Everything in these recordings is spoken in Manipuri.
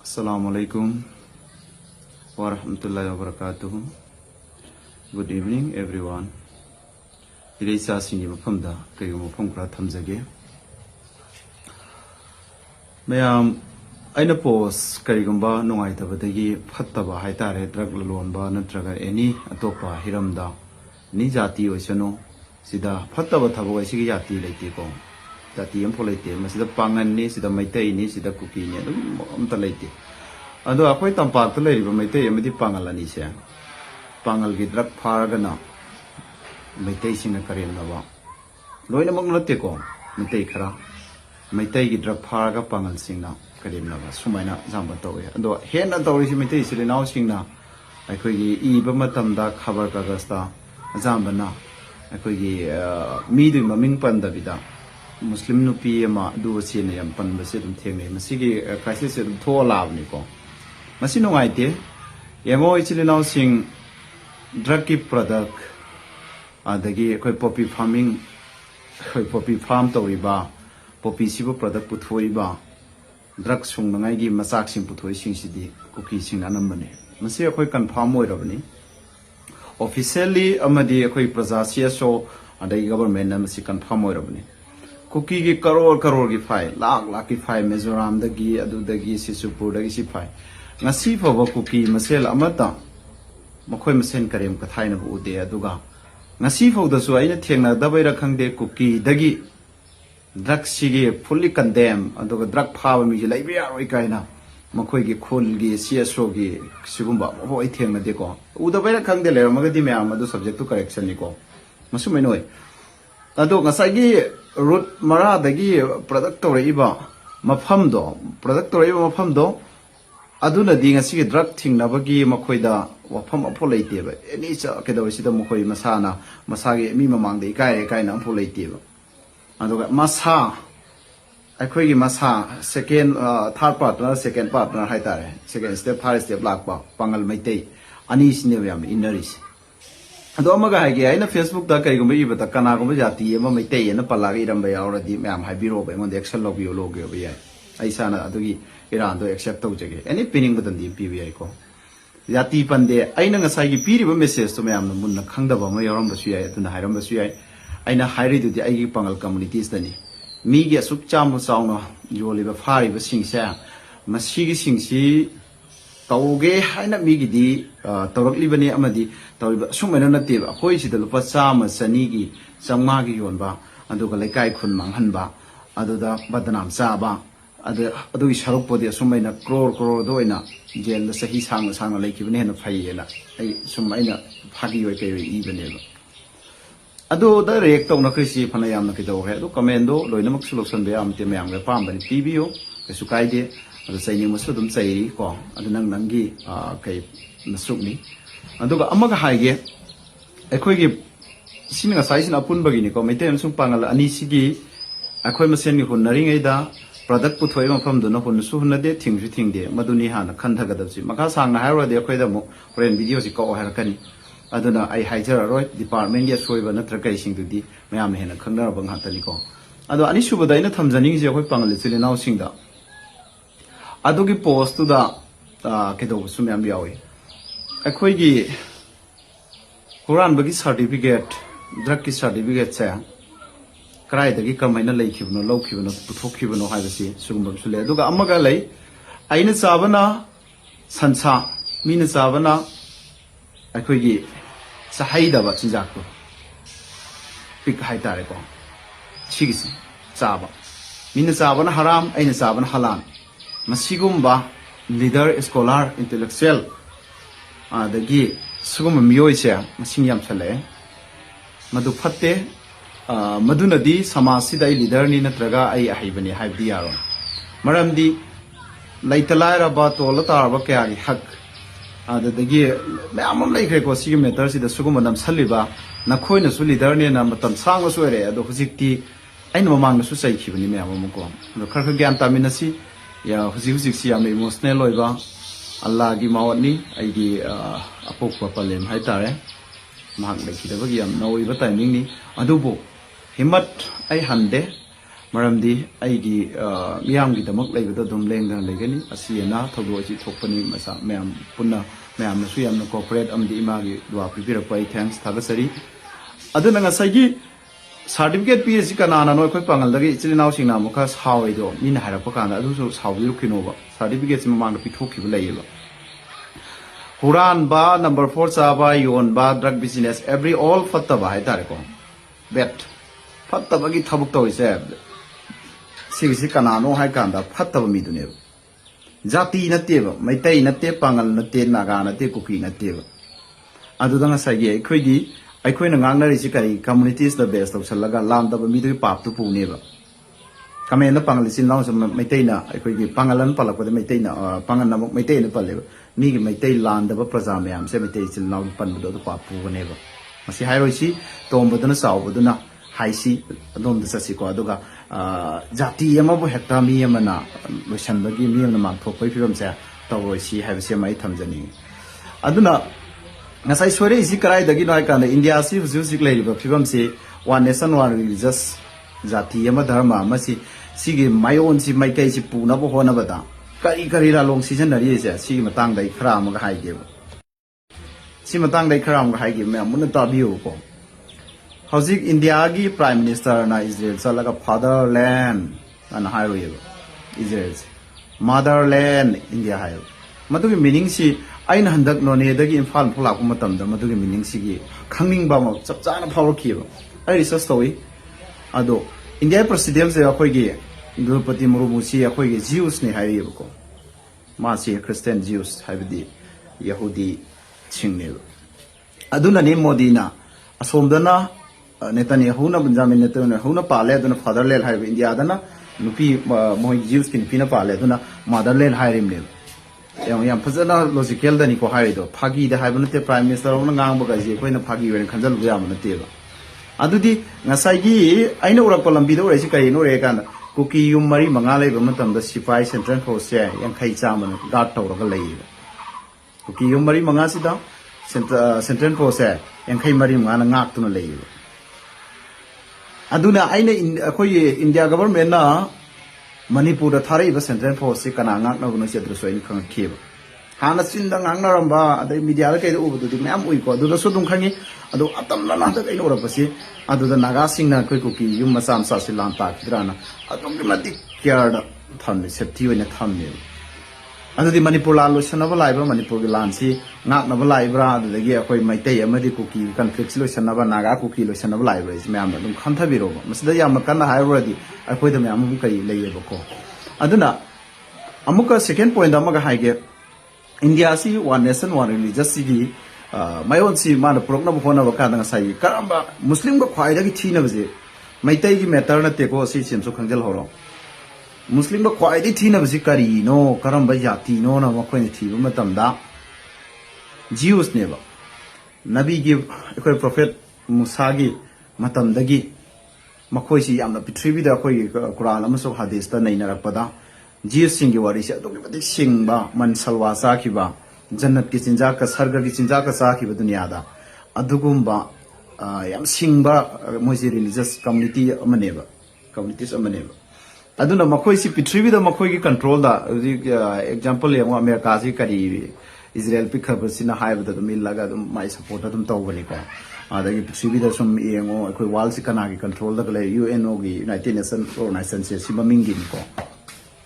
Assalamualaikum warahmatullahi wabarakatuh. Good evening everyone. Irisa singi mafamda kayo mafam kra thamjage. Mayam aina pos karigumba nungai tabadagi phattaba haitare drug lalonba natraga any atopa hiramda ni jati oisano sida phattaba thaboi sigi jati leite ko. Jati am polite masida pangan ni sida maitai ni sida kuki ni amta leite. Ado akoi tampak tele riba maitai amadi pangal ani se. Pangal gi drug pharagana maitai singa karim nawa. Loina magnate ko maitai khara maitai gi drug pharaga pangal singna karim nawa sumaina jamba towe. Ado hena tawri si maitai sile naw singna akoi gi iba matamda khabar kagasta jambana akoi gi mi du maming pandabida Muslim nupi ama du sine yam pan base dum thenge masigi crisis dum tho labni ko masino ngaite yamo ichilinaw sing drug ki product adagi koi poppy farming koi poppy farm toriba poppy sibo product puthoiba drug sung nangai gi masak sing puthoi sing sidi kuki sing anambane masi koi confirm oirabani officially amadi koi prajasia so adai government na masi confirm oirabani Kuki ki karor ki file, lakh ki file Mizoram dagi, adu dagi, Sisupur dagi si file. Ngasi fawa kuki masel amata, makoy masen karim kathay na buude aduga. Ngasi fawa dasu ay na tiyang dabay rakang de kuki dagi, drug sige fully condemn, aduga drug power mi jilay biya roy kay na. Makoy ki khul gi, CSO gi, sigumba, maho ay tiyang na de ko. Udabay rakang de lera, magadi mayam adu subject to correction ni ko. Masuminoy. Ado ngasagi root mara dagi product to iba mafam do product to iba mafam do aduna di ngasi drug thing na bagi makoida wafam apho leite ba any cha kedaw sida makoi masana masagi mi mamang de kai na apho leite ba ado masa akhoi gi masa second third partner second partner haitare second step third step lakpa pangal maitei ani sine yam inneris Ado amaga hagi aina Facebook da kai gumbi ibata kana gumbi jati ema maitai na palaga iramba yauradi mayam haibiro ba ngonde action lobio loge ba yai aisana adugi iran do accept tawjage any pinning budan di pbi ko jati pande aina ngasai gi piri ba message to mayam na munna khangdaba ma yauramba su yai aduna hairamba su yai aina hairi du di aigi pangal communities dani mi gi asuk chamu sauna yoli ba phari ba singsa masigi singsi tauge haina migi di tawrakli bani amadi tawriba sumena nate ba khoi sida lupa chama sani gi chamma gi yonba aduga laikai khun manghanba aduda badnam chaba adugi saruk podi sumena crore doina jel da sahi sang laikibne hena phaiena ai sumaina phagi yoi kai i bane ba adu da react tawna krisi phana yamna kidaw he adu comment do loinamak solution be amte mayam ga pam bani pbo kesu kaide adu saini masu dum sai ko adu nangi kai nasukni aduga amaga haige akhoi gi singa saisin apun bagini ko maitem sung pangal ani sigi akhoi masen gi hunnari ngai da product pu thoi mafam do na hun su hunade thingde maduni hana khantha ga dabsi maka sangna hairo de akhoi da mo friend video si ko har kani aduna ai haijara roi department ya soiba natra kai sing du di mayam hena khangna bang hatani ko adu ani subada ina thamjani ji akhoi pangal chile naw sing da adugi post tu da kedo sumyam yawi akhoi gi Quran bagi certificate drug ki certificate cha krai dagi kamaina leikhibno laukhibno puthokibno haibasi sugumbam sule aduga amaga lei aina chabana sansa mina chabana akhoi gi sahaida ba chinjak to pik haitare ko chigisi chaba mina chabana haram aina chabana halal masigumba leader scholar intellectual adagi sugum miyoi se masing yam chale madu phatte madunadi samasi dai leader ni natraga ai ahaibani haibdi yaro maramdi laitalaira ba to latar ba kya gi hak adagi mayam laikre ko sigi meter sida sugum nam saliba nakhoina su leader ni na matam sang su ere ado hujikti aina mamang na su sai khibani mayam ko khar khar gyan taminasi ya huzik si am emotional loiba Allah gi mawani ai gi apok papalem haitare mahak lekidabagi am noi ba timing ni adubo himat ai hande ꯃꯔꯝꯗꯤ ꯑꯩꯒꯤ ꯃꯤꯌꯥꯝꯒꯤꯗꯃꯛ ꯂꯩꯕꯗ ꯑꯗꯨꯝ ꯂꯦꯡꯗꯅ ꯂꯩꯒꯅꯤ ꯑꯁꯤꯅ ꯊꯧꯗꯣꯛ ꯑꯁꯤ ꯊꯣꯛꯄꯅꯤ ꯃꯁꯥ ꯃꯌꯥꯝ ꯄꯨꯟꯅ ꯃꯌꯥꯝꯅꯁꯨ ꯌꯥꯝꯅ ꯀꯣꯑꯣꯄꯔꯦꯠ ꯑꯃꯗꯤ ꯏꯃꯥꯒꯤ ꯗꯨꯋꯥ ꯄꯤꯕꯤꯔꯛꯄ ꯑꯩ ꯊꯦꯡꯛꯁ ꯊꯥꯒꯠꯆꯔꯤ ꯑꯗꯨꯅ ꯉꯁꯥꯏꯒꯤ ꯁꯥꯔꯇꯤꯐꯤꯀꯦꯠ ꯄꯤꯔꯤꯁꯤ ꯀꯅꯥꯅꯅꯣ ꯑꯩꯈꯣꯏ ꯄꯥꯡꯒꯜꯗꯒꯤ ꯏꯆꯤꯜ ꯏꯅꯥꯎꯁꯤꯡꯅ ꯑꯃꯨꯛꯀ ꯁꯥꯎꯔꯤꯗꯣ ꯃꯤꯅ ꯍꯥꯏꯔꯛꯄ ꯀꯥꯟꯗ ꯑꯗꯨꯁꯨ ꯁꯥꯎꯕꯤꯔꯨꯈꯤꯅꯣꯕ ꯁꯥꯔꯇꯤꯐꯤꯀꯦꯠꯁꯤ ꯃꯃꯥꯡꯗ ꯄꯤꯊꯣꯛꯈꯤꯕ ꯂꯩꯌꯦꯕ हुरानबा नंबर 4 चाबा योनबा ड्रग बिजनेस एवरी ऑल फत्तबा हाइतारेको बेट फत्तबगी थबुक तौइसे सिगिसि कनानो हाइ कांदा फत्तब मिदुने जाति नतेब मैतै नते पांगल नते नागा नते कुकी नतेब अदुदंग साइगे अखोइगी अखोइना ngangnarisi kari communities the best tौसलगा लामदब मिदुगी पापतु पुनेबा कमेन पांगल सिन नाउ मैतैना अखोइगी पांगलन पलकपद मैतैना पांगल नमक मैतैना पलेबा मीगी मैतै लांदब प्रजा मैम से मैतै चिल नाउ पनबदो तो पापुगनेबा मसी हाइरोइसी तोंबदना सावबदना हाइसी अदोम द ससिको अदुगा जाति अमबो हेक्टा मी अमना लोसनबगी मी अमना मांथोपै फिरम से तौरोइसी हाइबसे मै थमजनी अदुना ngasai sore isi karai dagi noi kan India si huzik leiriba phibam se one nation one religious jati ama dharma ama si sigi mayon si maikai si puna bo hona bada kari kari la long season nari se sigi matang dai khara ama ga haige si matang dai khara ama ga haige me amuna tabiyo ko huzik India gi prime minister na Israel salaga fatherland ana hairo yeba Israel motherland India hayo madugi meaning si aina handak none dagi imphal phulak matam da madugi meaning sigi khangning ba ma chap chana phawr khiba ai research towi ado India president se akhoi gi Draupadi Murmu si akhoi gi Jews ne hairi ko ma si Christian Jews haibdi Yahudi chingne aduna ne Modi na asomdana Netanyahu na Benjamin Netanyahu na pale aduna fatherland haib India dana nupi moi Jews kin pina pale aduna motherland hairim ne yang fazana logical da ni ko haido phagi da haibun te prime minister ong ngang ba gaji koina phagi wen khanjal bu yam na te ba adudi ngasai gi aina urak palam bi do re si kai no re kan kuki yum mari manga lei ba matam da sipai central force se yang khai cha man guard taw ra lei kuki yum mari manga si da central force se yang khai mari manga na ngak tu na lei aduna aina khoi India government na Manipur da thari ba central force si kana ngak na bunu sedru soin khang khiba hana sin da ngang naramba adai media la kai da ubu du myam ui ko adu da so dum khangi adu atam la na da kai no ra pasi adu da naga sing na koi ko ki yum masam sa si lan ta kidrana adum ki mati kyar da thamne septi wena thamne adu di Manipur la lo sanaba lai ba Manipur gi lan si ngak na ba lai bra adu da gi akoi maitai amadi ko ki conflict lo sanaba naga ko ki lo sanaba lai ba is myam da dum khantha biro ba masda yam kan na hai rodi akoi da myam mu kai lei ba ko aduna amuka second point amaga haige India si one nation one religious si gi mayon si mana prokna bo hona ba ka da sai karamba muslim ko khwai da gi thina bje maitai gi matter na te ko si sim so khangjal horo muslim ko khwai di thina bje kari no karamba jati no na ma khoi ni thi ba matam da Jews ne ba nabi gi khoi prophet Musa gi matam da gi makhoi si yamna prithvi da khoi Quran amaso hadith ta nei narak pada Jews singi wari se aduk bati singba man salwa sa khiba jannat ki chinja ka sarga ki chinja ka sa khiba dunya da adugumba yam singba moji religious community amaneba communities amaneba aduna makhoi si prithvi da makhoi ki control da example yang America si kari Israel pikha sina haiba da mil laga dum mai support dum tawbani ko adagi prithvi da sum yengo khoi wall si kana ki control da le UNO gi United Nations organization se si mamingin ko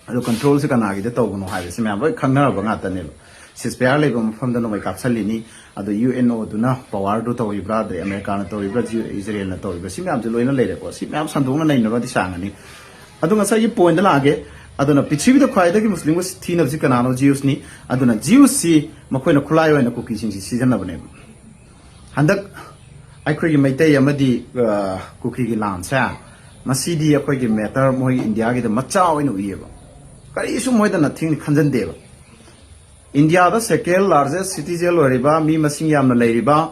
ado control se kana gi da tawgono haiba si myam khangna ba nga ta ne sispear le ba mafam da no mai kapsali ni ado UNO duna power do tawi bra de America na tawi bra Israel na tawi bra si myam je loina le re ko si myam sandong na nei na ba di sangani ado nga sai point la age aduna prithvi da khwai da gi muslim ko thina si kana no Jews ni aduna Jews si makhoi na khulai wa na ku ki sing si season na bane handak akhoi gi maitai amadi kuki gi lan sa masidi akhoi gi matter moi India gi da macha oin uye ba kari su moi da nothing khanjan de ba India da second largest city je loriba mi masing yamna leiriba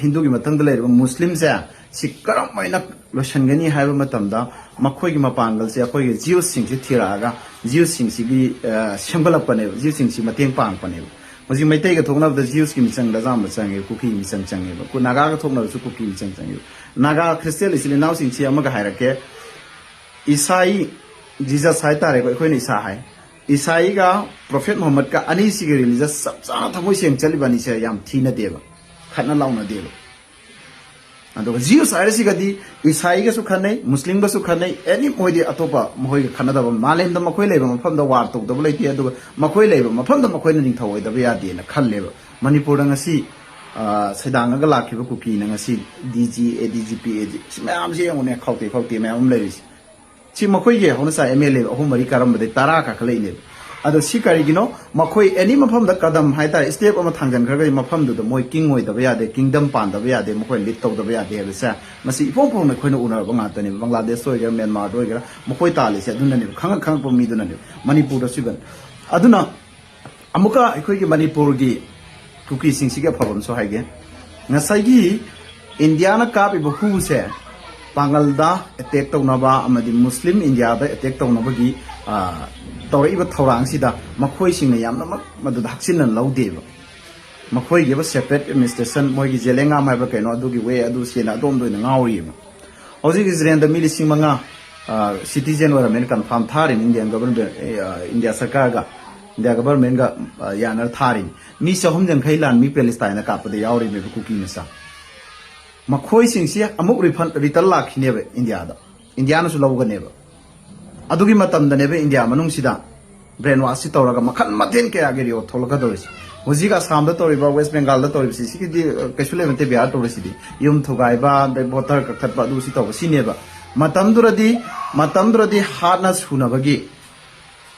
Hindu gi matang da leiriba Muslim se si karam maina loshan gani haiba matam da makhoi gi mapangal se akhoi gi Jews sing si thiraga Jews sing si gi sembala pane Jews sing si mateng pang pane Maji maitai ga thokna da Jews ki misang da jam chang e kuki misang chang e ku naga ga thokna su kuki misang chang e naga Christian isli naw sing chi amaga hairake Isai Jesus hai tare ko khoi ni Isa hai Isai ga Prophet Muhammad ka ani si religious sab sa thamoi seng chali bani se yam thina deba khana launa deba ado Jews ai si gadi Isai ga su khanai Muslim ga su khanai any moidi atopa mohoi ga khana da malem da makhoi leba mafam da war tok da bulai ti ado makhoi leba mafam da makhoi na ning thawai da ya de na khanleba Manipur nga si Saidang ga lakhiba kuki na nga si DG DGP mayam si ang ne khawte mayam lai si chi makhoi ge hona sa MLA ahum mari karam bade tara ka khalai ne ado si kari gino makhoi any mafam da kadam hai ta step ama thangjan khar ga mafam du da moi king oi da ba ya de kingdom pan da ba ya de makhoi lit tok da ba ya de ba sa masi ipong pong na khoi na una ba nga ta ne Bangladesh oi ga Myanmar oi ga makhoi ta le se aduna ne khang pa mi du na ne Manipur da sigan aduna amuka khoi gi Manipur gi kuki sing siga problem so hai ge ngasai gi India na ka bi bu se Pangal da attack to na ba amadi Muslim India da attack to na ba gi tawri ba thawrang si da makhoi sing na yam na madu haksin nan lau de ba makhoi ge ba separate administration moi gi jelenga mai ba kaino adu gi we adu se na dom do na ngauri ba hoji gi zren da mili sing manga citizen or American farm thar in Indian government India sarkar ga India government ga yanar tharin mi sahum jang khailan mi Palestine ka pa de yauri me ku ki na sa makhoi sing sia amuk refund return la khine be India da India na su law ga ne ba adugi matam da ne be India manung sida brainwash si tawra ga makhan mathen ke age rio thol ga doris hoji ga sam da tori ba West Bengal da tori si ki di kasule mate biar tori si di yum thugai ba de botar ka khat ba du si taw si ne ba matam duradi hana suna bagi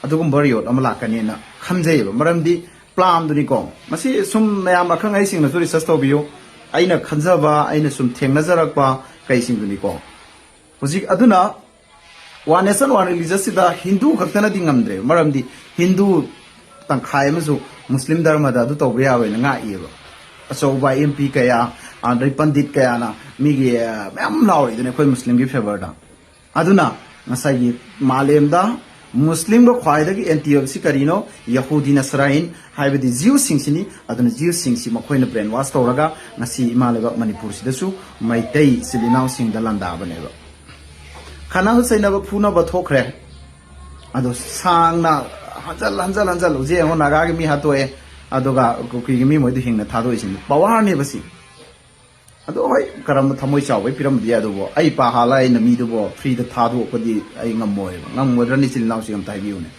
adugum bariot amala kanena khamjai ba maramdi plan du ni ko masi sum mayam akhang ai sing na suri sas biyo aina khanjaba aina sum thengna jarak ba kai sing du ni ko hoji aduna one nation one religious sida Hindu khaktana dingamdre maramdi Hindu tangkhai masu Muslim dharma da du to ya we nga iba so ba MP kaya andai pandit kaya na mi gi mam lawi dune khoi Muslim gi favor da aduna ngasai malem da Muslim go khwai da gi anti si karino Yahudi Nasrain haibadi Jew singsini aduna Jew singsi makhoi na brainwash to raga ngasi imaleba Manipur sidasu maitai silinau sing da landa baneba Khana hu saina ba phuna ba thokre ado sangna hanjal uje ho naga gi mi hatoe adoga kuki gi mi moi du hingna thado isin power ne basi ado hoi karam thamoi chawai piram dia do bo ai pa halai na mi do bo free da thado ko di ai ngamoy rani sil naw sigam tai biu ne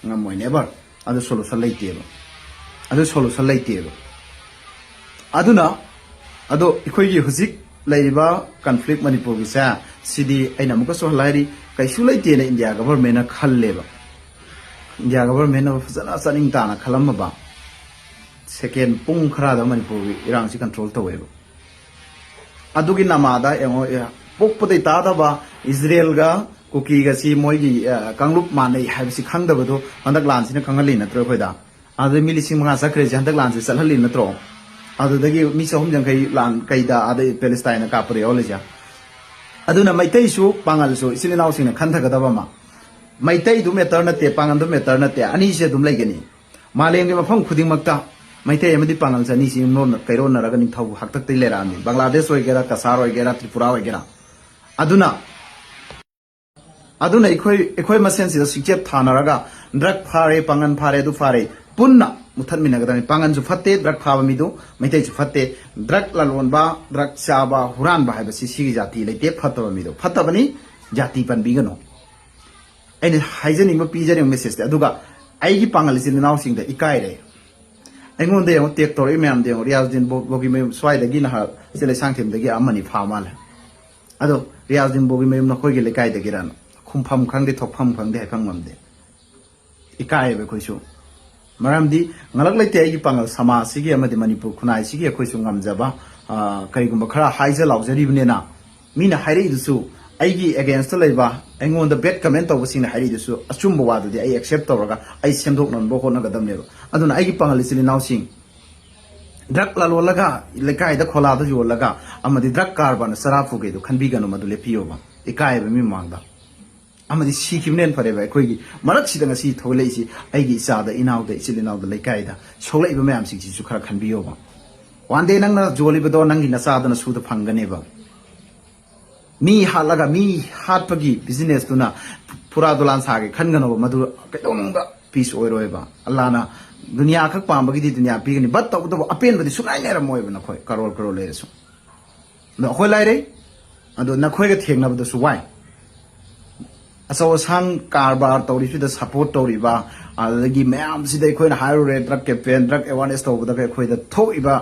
ngamoy never ado solution laite ba aduna ado ikoi gi hujik laiba conflict Manipur gi sa sidi aina muka so lairi kaisu laite na India government na khalle ba India government na fazana saning ta na khalam ba second pung khara da Manipur gi irang si control to weba adugi namada engo pokpodai ta da ba Israel ga kuki ga si moi gi kanglup manai habsi khangda ba do handak lan sin khangali na tro khoida adu mili sing ma sakre handak lan si salhali na tro adu dagi mi so hum jang kai lan kaida adu Palestine ka pare oleja aduna maitai su pangal su silinau sing khantha ga da ba ma maitai du meter na te pangal du meter na te ani se dum lai gani maleng ge mafam khuding makta maitai amadi pangal sa ni si no na kairo na raga ning thau hak tak tai lera ni Bangladesh oi gera Kasar oi gera Tripura oi gera aduna ikoi masen si sikjep thana raga drug phare pangan phare du phare punna muthan mina ga pangan ju fatte drug phaba mi du maitai ju fatte drug lalon ba drug chaba huran ba ha ba si jati leite phataba mi du phatabani jati pan bi gano ai haijani ma pi jani message aduga ai gi pangal sin naw sing da ikai re aingon de tek tor imam de Riyazuddin bogi me swai da gi na ha sele sangthem da gi amani phamal ado Riyazuddin bogi me na khoi gi lekai da giran khumpham khang de thokpham khang de haifang mam de ikai be khoisu maramdi ngalak leite ai gi pangal sama sigi amadi Manipur khunai sigi khoisu ngamjaba kai gumba khara haija laujari bne na mina hairi dusu aigi against laiba aingon the bad comment to sing hairi dusu achum bo wadu de ai accept to raga ai semdok non bo hona gadam ne aduna aigi pangal sili naw sing drug la lo laga lekai da khola da jo laga amadi drug carbon sarafu ge do khanbi ganu madu le piyo ba ikai be mi mangda amadi si kimnen pare ba khoi gi marak si da ngasi tholei si aigi isa da inaw da sili naw da lekai da solei ba mayam sing si su khara khanbiyo ba one day nang na joli ba do nang gi na sa da na su da phangane ba mi halaga mi hatpagi business tuna pura dolan sage khangano madu kaidonga peace oiroiba Allah na dunia khak pambagi di dunia pigani but to apen badi sunai nera moiba na khoi karol leresu no khoi lai re ado na khoi ga thengna badu su wai aso sang karbar tori su da support tori ba adagi mayam si dai khoi na hire re drug campaign drug awareness to da khoi da tho iba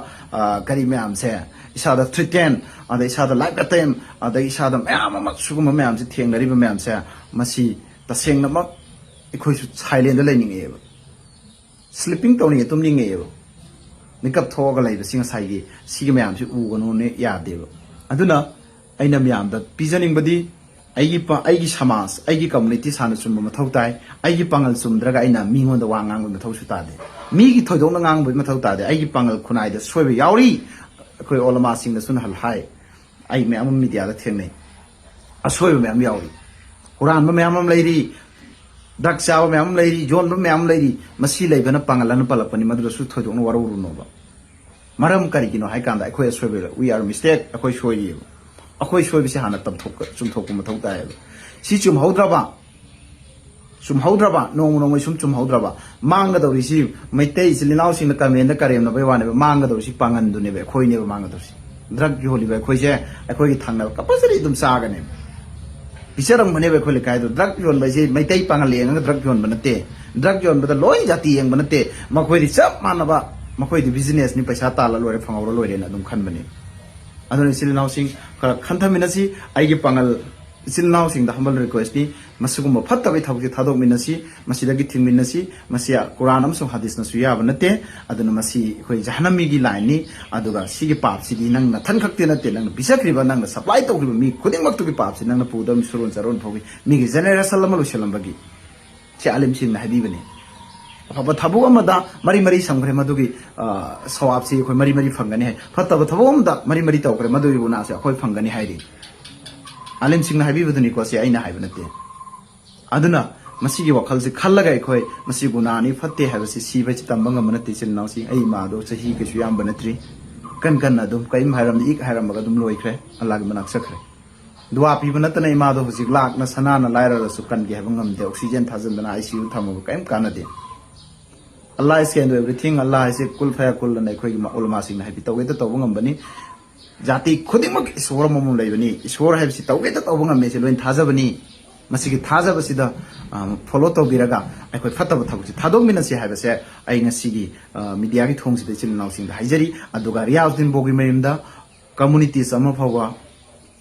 kari mayam se isa da treatment ada isa da life attempt ada isa da mayam ma suguma mayam si thengna riba mayam se masi taseng na mak khoi su silent da lening e sleeping to ni tum ning e nikap thoga laiba singa sai gi sigi mayam si u gonu ne ya de aduna aina mayam da pijaning badi aigi samas aigi community sana sum mathau tai aigi pangal sum draga aina mingon da wangang mathau su ta de mi gi thoidong na ngang bu mathau ta de aigi pangal khunai da soibe yauri khoi olama sing da sun hal hai ai me am media da theng nei asoibe me am yauri quran me am leiri dak chaw me am leiri jon me am leiri masi leibana pangal an palapani madu su thoidong na waru no ba maram kari kino hai kan da khoi asoibe we are mistake khoi shoi akhoi shoi bisi hana tam thok chum thok ma thok ta si chum haudraba no chum haudraba manga da ri si maitai silinau sing na kamen da karem na bai wane manga da si pangan du ne be khoi ne manga da si drug gi holi be khoi je akhoi gi thangna kapasari dum sa ga ne bicharam mane be khoi le kai do drug yon bai si maitai pangal le nga drug yon banate drug yon ba da loi jati yang banate ma khoi ri chap mana ba ma khoi di business ni paisa ta la lore phangau lore na dum khan bane adon silinau sing khantha minasi aigi pangal silinau sing da humble request ni masugum phatta bai thawji thadok minasi masidagi thing minasi masia quran am so hadis na suya banate adon masi khoi jahanami gi line ni aduga sigi pap sigi nang na than khakte na te nang bisakri ba nang na supply to gi mi khuding mak to gi pap si nang na pudam surun charon phogi mi gi generation lamalu selam bagi che alim sin na habibani faba thabu amada mari samgre madugi sawab si khoi mari phangani hai fataba thabu amda mari tawkre madugi buna se khoi phangani hairi alim singna habi buduni ko se aina haibana te aduna masigi wakhal se khallaga khoi masi guna ni fatte habasi si bai tambanga manati sin naw sing ai ma do sahi ke su yam banatri kan na dum kaim hairam ik hairam ga dum loikhre allah ga manak sakhre dua pi banatna ima do husik lak na sana na laira su kan ge habangam de oxygen thazan dana icu thamu kaim kana de Allah is can do everything. Allah is a kul faya kul na khoi ma ulama sing na habi tawge ta tawngam bani jati khudimak iswar momum leibani iswar habi si tawge ta tawngam me se loin thaja bani masigi thaja basida follow to biraga ai khoi fatta ba thabu si thadong mina si habi se ai ngasi gi media gi thong si de chin naw sing da haijari aduga riyaudin bogi merimda community sama phawa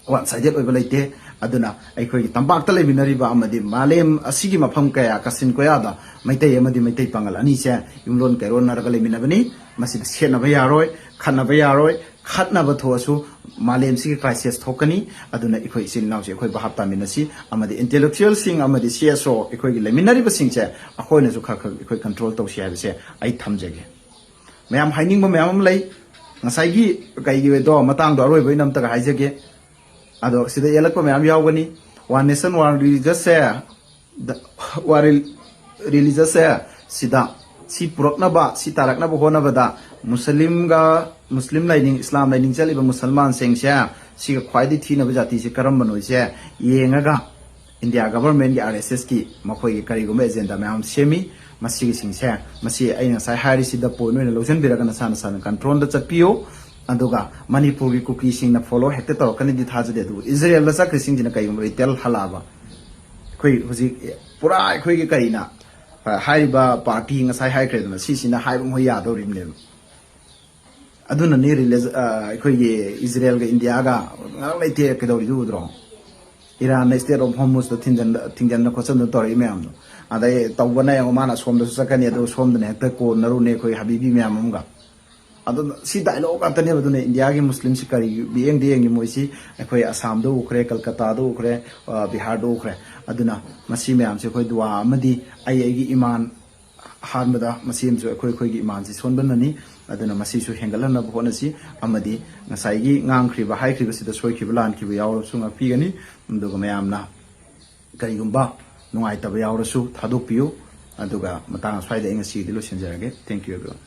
wan sajek oi balaite aduna aikhoi tambak ta leminari ba amadi malem asigi mafam kaya kasin koya da maitai amadi maitai pangal ani se yumlon kairon na raga leminabani masi sena ba yaroi khanna ba yaroi khatna ba thosu malem sigi crisis thokani aduna ikhoi sin naw se ikhoi ba hapta minasi amadi intellectual sing amadi cso ikhoi leminari ba sing che akhoi na su khak ikhoi control to sia se ai thamjege mayam haining ba mayam lei ngasai gi kai gi do matang do roi bai nam ta ga haijege ado sida yelak pa mayam yawgani one nation one religious se religious se sida si purokna ba si tarakna ba hona ba da muslim lining islam lining chali ba musalman seng se si ga khwaidi thina ba jati se karam banoi se yenga ga india government gi rss ki makhoi gi kari go me agenda mayam semi masi gi sing se masi aina sai hari sida point no lotion biraga na sana control da chapio aduga manipur gi kuki sing na follow hekte to kani di thaja de du israel la sakri sing jina kai retail halaba khoi hoji pura khoi gi kai na hai ba party nga sai hai kre na si sina hai mo ya do rim ne aduna ni release khoi gi israel ga india ga laite ke do ri du dro iran na state of hormuz da thingjan na khosan do tori me am no adai tawbana yang mana som da sakani do som da ne hekta ko naru ne khoi habibi me am ga ado si dialogue atane badune india gi muslim si kari bieng dieng gi moisi akhoi assam do ukhre kolkata do ukhre bihar do ukhre aduna masi me am se khoi dua amadi ai gi iman hanbada masim jo khoi gi iman si sonbanani aduna masi su hengalana bhona si amadi ngasai gi ngang khri ba hai khri ba si da soi khri ba lan khri ba yaw su nga pi gani nduga mayam na kai gumba nungai ta ba yaw su thadok piu aduga matang swai da ngasi di lo senjarage thank you everyone